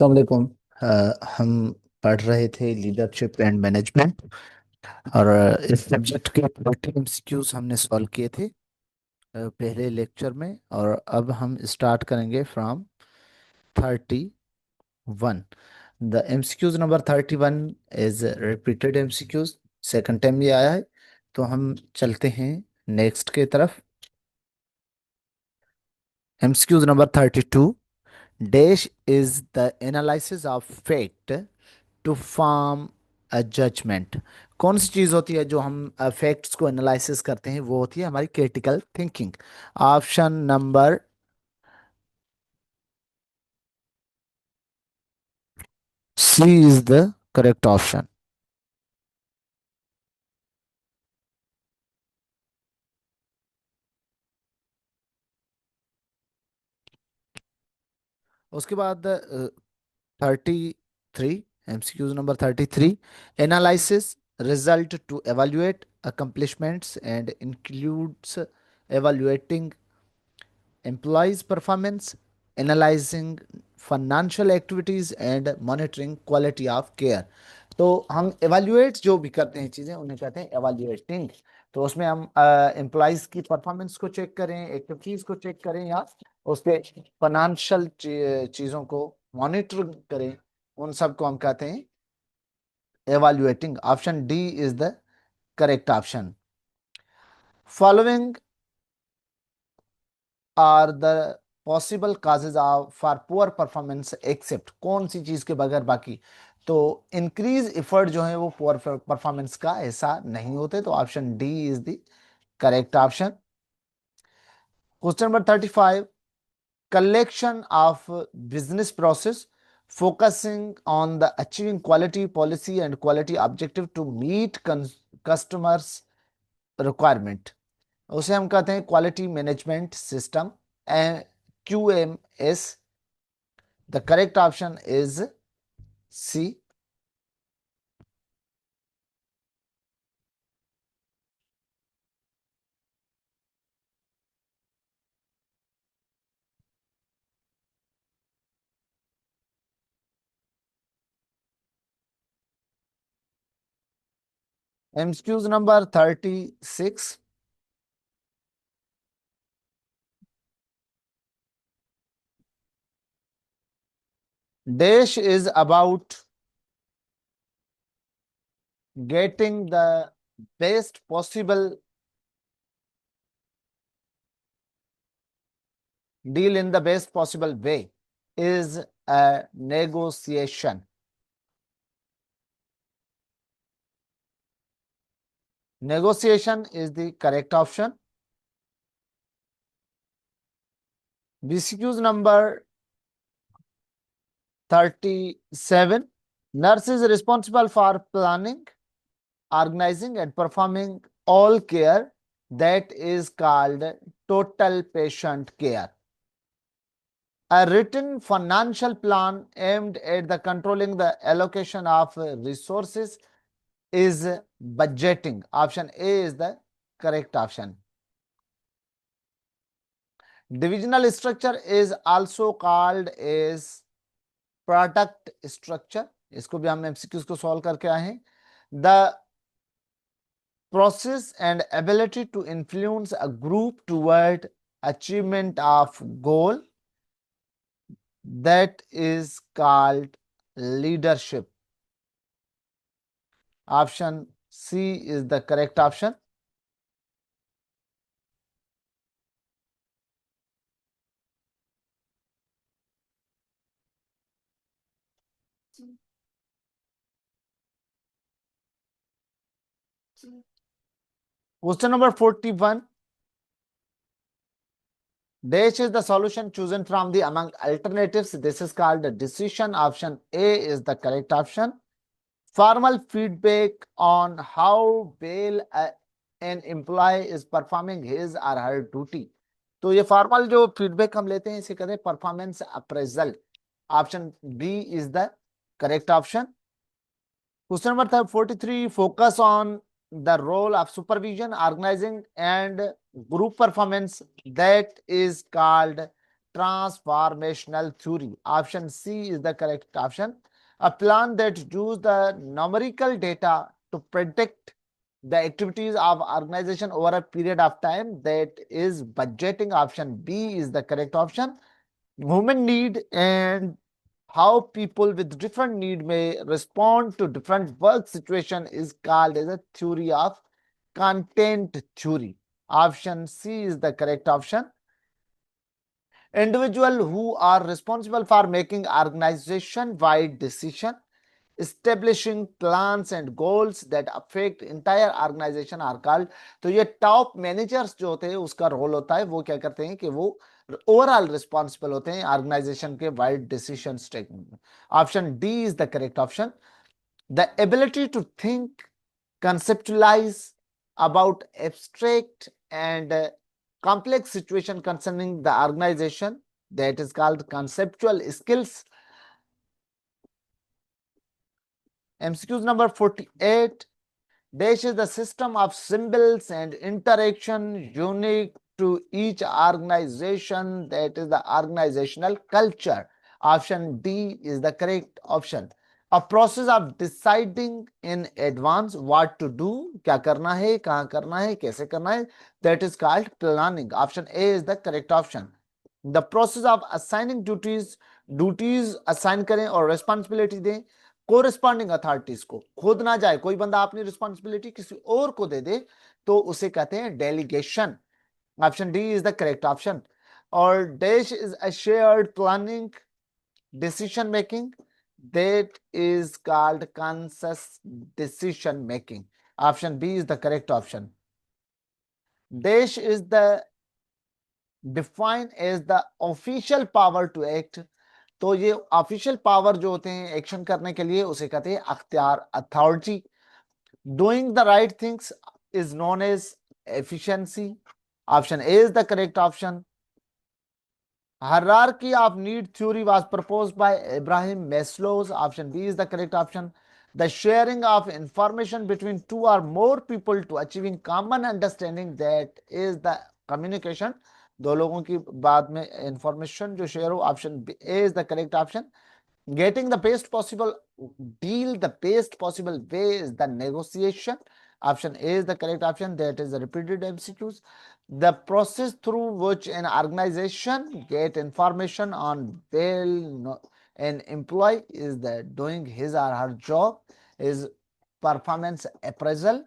अस्सलामुअलैकुम। हम पढ़ रहे थे लीडरशिप एंड मैनेजमेंट और इस सब्जेक्ट के 30 एमसीक्यूज हमने सॉल्व किए थे पहले लेक्चर में। और अब हम स्टार्ट करेंगे from 31। The MCQs number 31 is repeated MCQs, second time ये आया है। तो हम चलते हैं नेक्स्ट के तरफ। MCQs number 32। Dash is the analysis of fact to form a judgement. कौन सी चीज होती है जो हम फैक्ट्स को एनालिसिस करते हैं? वो होती है हमारी critical thinking. Option number C is the correct option. उसके बाद 33, MCQs number 33। Analysis result to evaluate accomplishments and includes evaluating employees performance, analyzing financial activities and monitoring quality of care। तो हम एवेल्युएट जो भी करते हैं चीजें उन्हें कहते हैं एवेल्युएटिंग। तो उसमें हम एम्प्लॉइज की परफॉर्मेंस को चेक करें, एक्टिविटीज को चेक करें, या उसके फाइनेंशियल चीजों को मॉनिटर करें, उन सब को हम कहते हैं evaluating. Option D is the correct option. Following are the possible causes of for poor performance except. कौन सी चीज के बगैर बाकी? तो इंक्रीज एफर्ट जो है वो पुअर परफॉर्मेंस का ऐसा नहीं होते। तो option D is the correct option. Question number 35। Collection of business process focusing on the achieving quality policy and quality objective to meet customers requirement, उसे हम कहते हैं quality management system, QMS। The correct option is C. MCQs number 36। Dash is about getting the best possible deal in the best possible way is a negotiation. Negotiation is the correct option. BCQs number 37. Nurse is responsible for planning, organizing and performing all care that is called total patient care. A written financial plan aimed at the controlling the allocation of resources is budgeting. Option A is the correct option. Divisional structure is also called as product structure. इसको भी हम MCQs को solve करके आए हैं। The process and ability to influence a group toward achievement of goal, that is called leadership. Option C is the correct option. Question number 41. Dash is the solution chosen from the among alternatives. This is called a decision. Option A is the correct option. Formal feedback on how well an employee is performing his or her duty. तो ये formal जो feedback हम लेते हैं इसे कहते हैं performance appraisal. Option B is the correct option. Question number 43। Focus on the role of supervision, organizing and group performance, that is called transformational theory. Option C is the correct option. A plan that uses the numerical data to predict the activities of organization over a period of time, that is budgeting. Option B is the correct option. Human need and how people with different need may respond to different work situation is called as a theory of content theory. Option C is the correct option. Individuals who are responsible for making organization-wide decision, establishing plans and goals that affect entire organization are called. तो ये top managers जो होते हैं उसका role होता है, वो क्या करते हैं कि वो ओवरऑल रिस्पॉन्सिबल होते हैं ऑर्गेनाइजेशन के वाइड डिसीजन टेकिंग में. Option D is the correct option. The ability to think, conceptualize about abstract and complex situation concerning the organization, that is called conceptual skills. MCQs number 48. Dash is the system of symbols and interaction unique to each organization, that is the organizational culture. Option D is the correct option. A process of deciding in advance what to do, क्या करना है, कहाँ करना है, कैसे करना है, that is called planning. Option A is the correct option. The process of assigning duties assign करें और responsibility दें कोरिस्पॉन्डिंग अथॉरिटीज को. खुद ना जाए कोई बंदा अपनी रिस्पॉन्सिबिलिटी किसी और को दे दे तो उसे कहते हैं delegation. Option D is the correct option. और dash is a shared planning decision making, that is called consensus decision making. Option B is the correct option. Dash is the defined as the official power to act. तो ये official power जो होते हैं action करने के लिए उसे कहते हैं अख्तियार, authority. Doing the right things is known as efficiency. Option A is the correct option. Hierarchy of need theory was proposed by Abraham Maslow. Option B is the correct option. The sharing of information between two or more people to achieving common understanding, that is the communication. दो लोगों की बाद में information जो share हो. Option A is the correct option. Getting the best possible deal, the best possible way is the negotiation. Option A is the correct option. That is the repeated MCQs. The process through which an organization get information on an employee is the doing his or her job, is performance appraisal.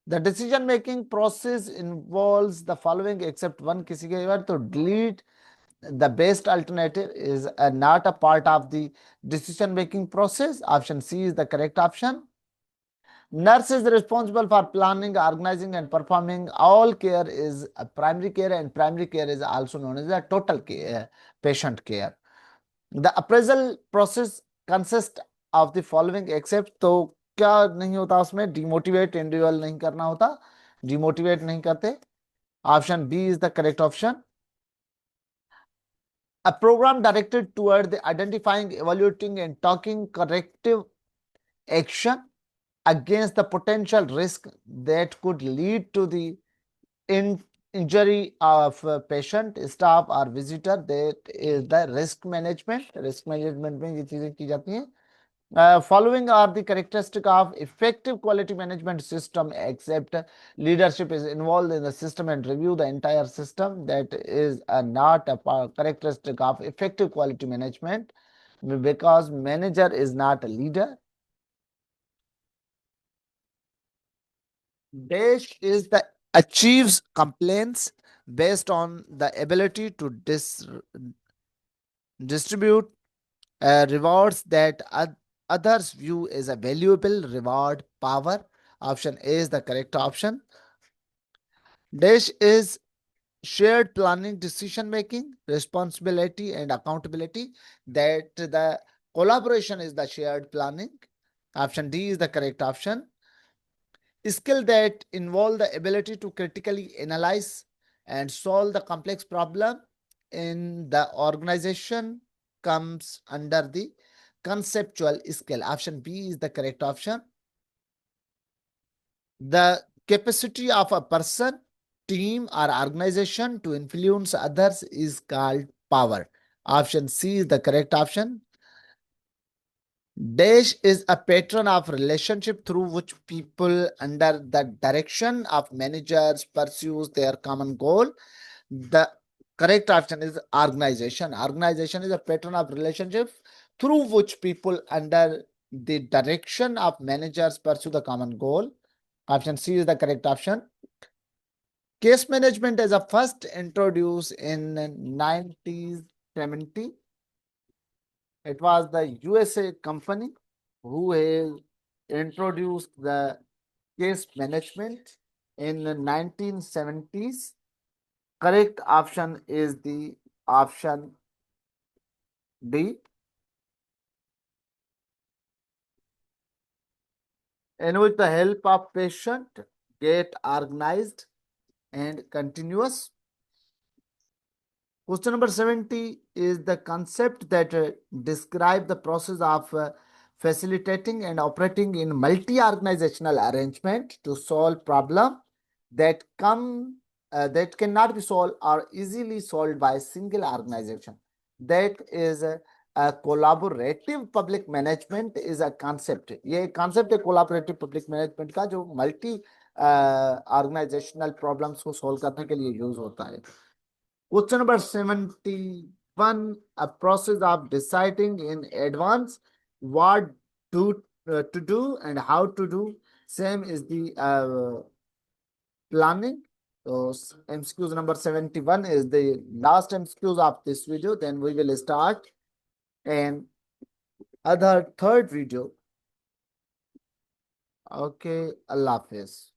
The decision making process involves the following except one. किसी के बार तो delete. The best alternative is not a part of the decision making process. Option C is the correct option. Nurse is responsible for planning, organizing and performing all care is primary care, and primary care is also known as the total care, patient care. The appraisal process consists of the following except. तो क्या नहीं होता उसमें, demotivate individual नहीं करना होता, demotivate नहीं करते. Option B is the correct option. A program directed toward the identifying, evaluating and taking corrective action against the potential risk that could lead to the injury of a patient, staff or visitor, that is the risk management. Risk management में ये चीजें की जाती हैं. Following are the characteristic of effective quality management system, except leadership is involved in the system and review the entire system. That is not a characteristic of effective quality management because manager is not a leader. Dash is the achieves complaints based on the ability to distribute rewards that others view as a valuable reward power. Option A is the correct option. Dash is shared planning, decision making, responsibility and accountability, that the collaboration is the shared planning. Option D is the correct option. Skill that involve the ability to critically analyze and solve the complex problem in the organization comes under the conceptual skill. Option B is the correct option. The capacity of a person team or organization to influence others is called power. Option C is the correct option. Dash is a pattern of relationship through which people under the direction of managers pursues their common goal. The correct option is organization. Organization is a pattern of relationship through which people under the direction of managers pursue the common goal. Option C is the correct option. Case management is a first introduced in 1970. It was the USA company who has introduced the case management in the 1970s. Correct option is the option D. And with the help of patient, get organized and continuous. Question number 70 is the concept that describe the process of facilitating and operating in multi-organizational arrangement to solve problem that that cannot be solved or easily solved by a single organization. That is a collaborative public management is a concept. ये concept है collaborative public management का जो multi organizational problems को solve करने के लिए use होता है. Question number 71, a process of deciding in advance what to do and how to do. Same is the planning. So MCQs number 71 is the last MCQs of this video. Then we will start and other third video. Okay, Allah Hafiz.